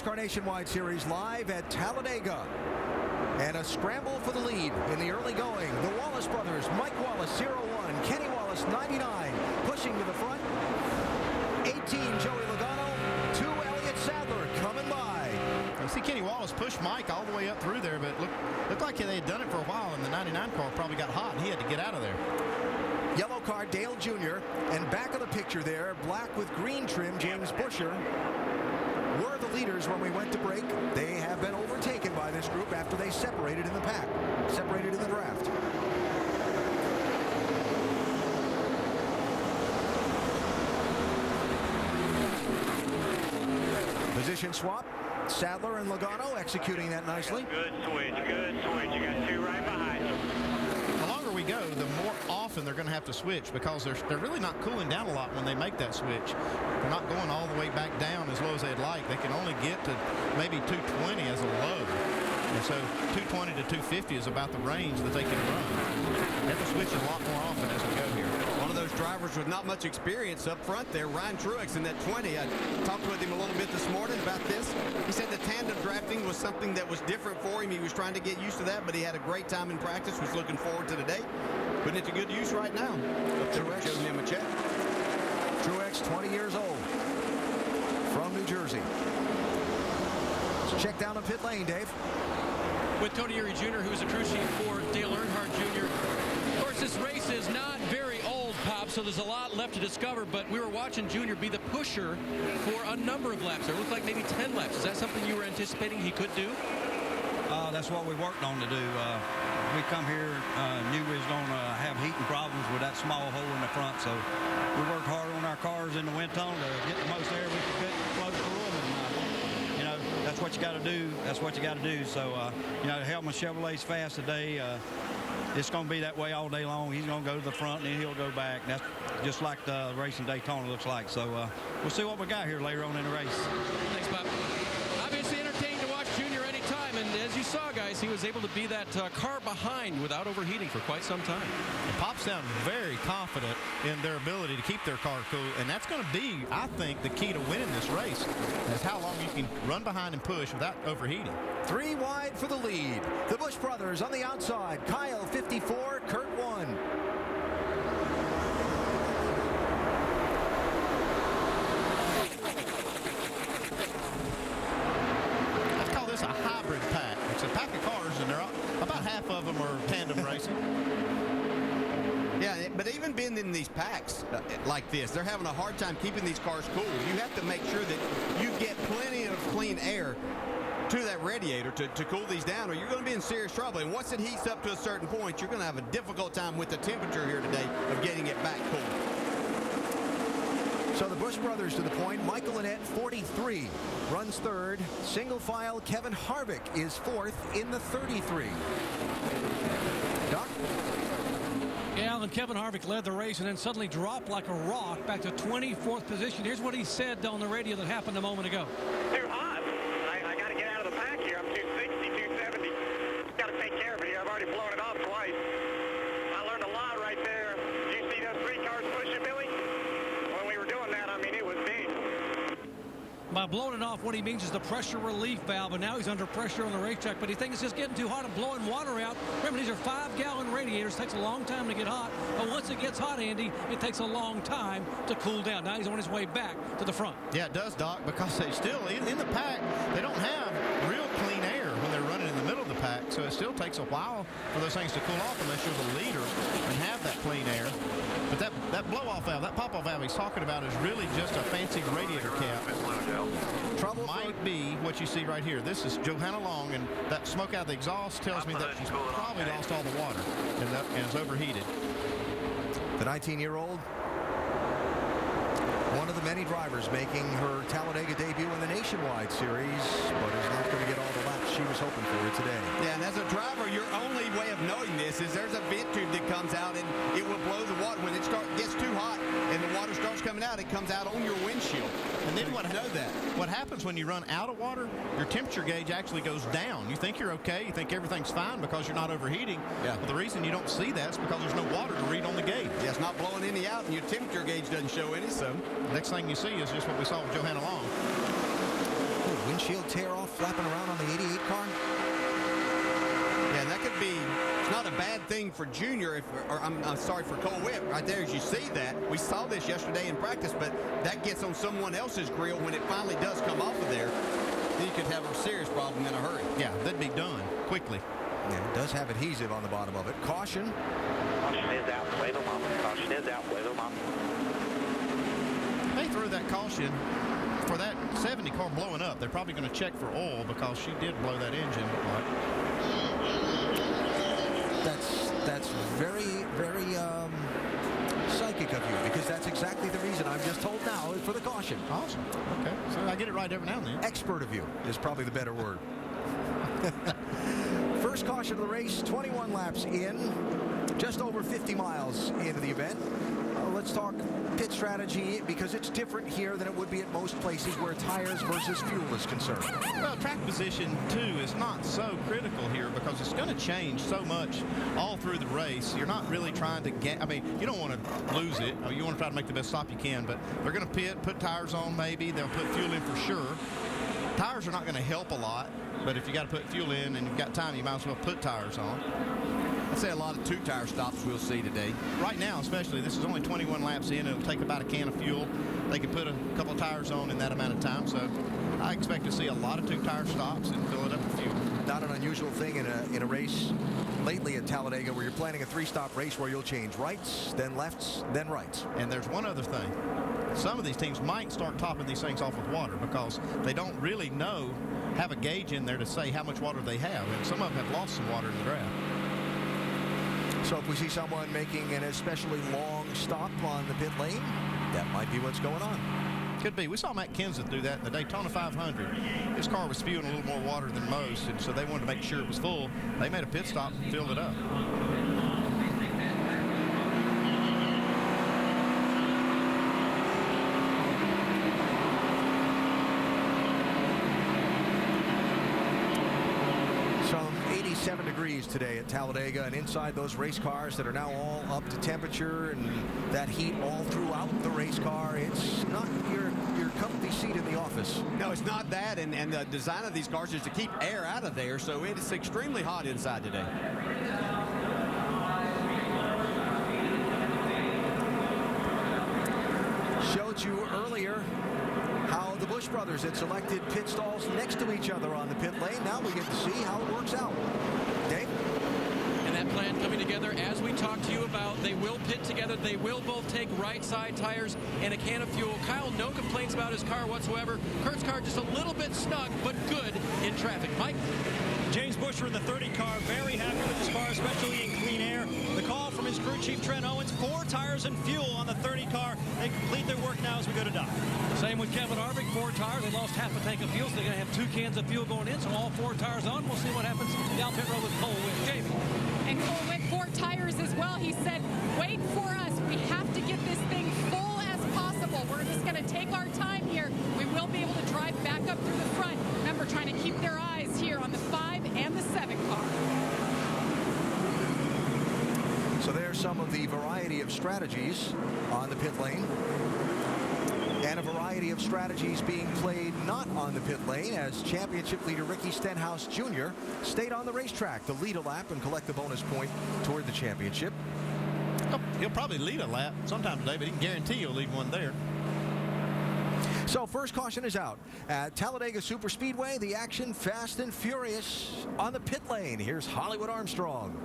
NASCAR Nationwide Series live at Talladega. And a scramble for the lead in the early going. The Wallace brothers, Mike Wallace, 0-1. Kenny Wallace, 99, pushing to the front. 18, Joey Logano. 2, Elliott Sadler coming by. I see Kenny Wallace push Mike all the way up through there, but looked like they had done it for a while, and the 99 car probably got hot, and he had to get out of there. Yellow car, Dale Jr. And back of the picture there, black with green trim, James Busher. Were the leaders when we went to break. They have been overtaken by this group after they separated in the pack, separated in the draft. Position swap. Sadler and Logano executing that nicely. Good switch, good switch. You got 2 right behind you. The longer we go, the more often they're going to have to switch, because they're really not cooling down a lot when they make that switch. They're not going all the way back down as low as they'd like. They can only get to maybe 220 as a low. And so 220 to 250 is about the range that they can run. They have to switch a lot more often as we go here. One of those drivers with not much experience up front there, Ryan Truex in that 20. I talked with him a little bit this morning about this. He said the tandem drafting was something that was different for him. He was trying to get used to that, but he had a great time in practice, was looking forward to the day. Putting it to good use right now. Truex showing him a check. Truex, 20 years old, from New Jersey. Let's check down the pit lane, Dave. With Tony Eury Jr., who's a crew chief for Dale Earnhardt Jr. Of course, this race is not very old, Pop, so there's a lot left to discover, but we were watching Jr. be the pusher for a number of laps. It looked like maybe 10 laps. Is that something you were anticipating he could do? That's what we worked on to do. We come here, knew we was going to have heating problems with that small hole in the front, so we worked hard on our cars in the wind tunnel to get the most air we could get close to them. And, you know, that's what you got to do. That's what you got to do. So, you know, Helmut Chevrolet's fast today. It's going to be that way all day long. He's going to go to the front, and then he'll go back. That's just like the race in Daytona looks like. So we'll see what we got here later on in the race. Thanks, Bob. Obviously entertaining to watch Junior anytime, and as you saw, guys, he was able to be that car behind without overheating for quite some time. The Pops sound very confident in their ability to keep their car cool, and that's going to be, I think, the key to winning this race, is how long you can run behind and push without overheating. 3 wide for the lead. The Busch brothers on the outside. Kyle, 54, Kurt, 1. Let's call this a hybrid pack. It's a pack of cars, and about half of them are tandem racing. Yeah, but even being in these packs like this, they're having a hard time keeping these cars cool. You have to make sure that you get plenty of clean air to that radiator to cool these down, or you're going to be in serious trouble. And once it heats up to a certain point, you're going to have a difficult time with the temperature here today of getting it back cool. So the Busch brothers to the point. Michael Annett, 43, runs third. Single file, Kevin Harvick is fourth in the 33. Doc? Yeah, and Kevin Harvick led the race and then suddenly dropped like a rock back to 24th position. Here's what he said on the radio that happened a moment ago. Too hot. I got to get out of the pack here. I'm 260, 270. Got to take care of it here. I've already blown it off twice. I learned a lot right there. Did you see those 3 cars pushing, Billy? When we were doing that, I mean, it was big. By blowing it off, what he means is the pressure relief valve, and now he's under pressure on the racetrack, but he thinks it's just getting too hot and blowing water out. Remember, these are 5-gallon radiators. It takes a long time to get hot, but once it gets hot, Andy, it takes a long time to cool down. Now he's on his way back to the front. Yeah, it does, Doc, because they still, in the pack, they don't have real clean air when they're running in the middle of the pack, so it still takes a while for those things to cool off unless you're the leader and have that clean air. But that blow-off valve, that pop-off valve he's talking about is really just a fancy radiator cap. Trouble might be what you see right here. This is Johanna Long, and that smoke out the exhaust tells me that she's probably lost all the water and is overheated. The 19-year-old, one of the many drivers making her Talladega debut in the Nationwide Series, but is not going to get all the laps she was hoping for today. Yeah, and as a driver, your only way of knowing this is there's a vent tube that comes out, and it will blow the water. When it gets too hot and the water starts coming out, it comes out on your windshield. And then what what happens when you run out of water, your temperature gauge actually goes down. You think you're okay, you think everything's fine because you're not overheating. Yeah. But the reason you don't see that is because there's no water to read on the gauge. Yeah, it's not blowing any out, and your temperature gauge doesn't show any, so. Next thing you see is just what we saw with Johanna Long. windshield tear off flapping around on the 88 car? Yeah, that could be. It's not a bad thing for Junior, I'm sorry, for Cole Whitt. Right there, as you see that. We saw this yesterday in practice, but that gets on someone else's grill when it finally does come off of there. Then you could have a serious problem in a hurry. Yeah, that'd be done quickly. Yeah, it does have adhesive on the bottom of it. Caution. Caution is out. Wave them off. Caution is out. Wave them off. They threw that caution for that 70 car blowing up. They're probably going to check for oil because she did blow that engine. That's very, very psychic of you, because that's exactly the reason I'm just told now is for the caution. Awesome. Okay. So I get it right every now and then. Expert of you is probably the better word. First caution of the race, 21 laps in, just over 50 miles into the event. Let's talk pit strategy, because it's different here than it would be at most places where tires versus fuel is concerned. Well, track position, too, is not so critical here because it's going to change so much all through the race. You're not really trying to get, I mean, you don't want to lose it. You want to try to make the best stop you can, but they're going to pit, put tires on maybe. They'll put fuel in for sure. Tires are not going to help a lot, but if you got to put fuel in and you've got time, you might as well put tires on. I'd say a lot of two-tire stops we'll see today. Right now, especially, this is only 21 laps in. It'll take about a can of fuel. They can put a couple of tires on in that amount of time. So I expect to see a lot of two-tire stops and fill it up with fuel. Not an unusual thing in a race lately at Talladega where you're planning a three-stop race where you'll change rights, then lefts, then rights. And there's one other thing. Some of these teams might start topping these things off with water because they don't really have a gauge in there to say how much water they have. And some of them have lost some water in the draft. So if we see someone making an especially long stop on the pit lane, that might be what's going on. Could be. We saw Matt Kenseth do that in the Daytona 500. His car was spewing a little more water than most, and so they wanted to make sure it was full. They made a pit stop and filled it up. Some 87 degrees today at Talladega, and inside those race cars that are now all up to temperature and that heat all throughout the race car, it's not your comfy seat in the office. No, it's not that, and the design of these cars is to keep air out of there, so it's extremely hot inside today. Showed you earlier how the Busch brothers had selected pit stalls next to each other on the pit lane. Now we get to see how it works out. Dave? And that plan coming together as we talked to you about. They will pit together. They will both take right side tires and a can of fuel. Kyle, no complaints about his car whatsoever. Kurt's car just a little bit snug, but good in traffic. Mike? James Buescher in the 30 car, very happy with his car, especially in clean air. The call from his crew chief, Trent Owens, 4 tires and fuel on the 30 car. They complete their work now as we go to dock. Same with Kevin Harvick, 4 tires. They lost half a tank of fuel, so they're going to have 2 cans of fuel going in, so all 4 tires on. We'll see what happens down pit road with Cole Whitt. Jamie. And Cole Whitt, 4 tires as well. He said, wait for us. We have to get this thing full as possible. We're just going to take our time here. We will be able to drive back up through the front. Remember, trying to keep their eyes here on the 5 and the 7 car. So there's some of the variety of strategies on the pit lane. And a variety of strategies being played not on the pit lane, as championship leader Ricky Stenhouse Jr. stayed on the racetrack to lead a lap and collect the bonus point toward the championship. He'll probably lead a lap sometime today, but he can guarantee he'll lead one there. So first caution is out. At Talladega Superspeedway, the action fast and furious on the pit lane. Here's Hollywood Armstrong.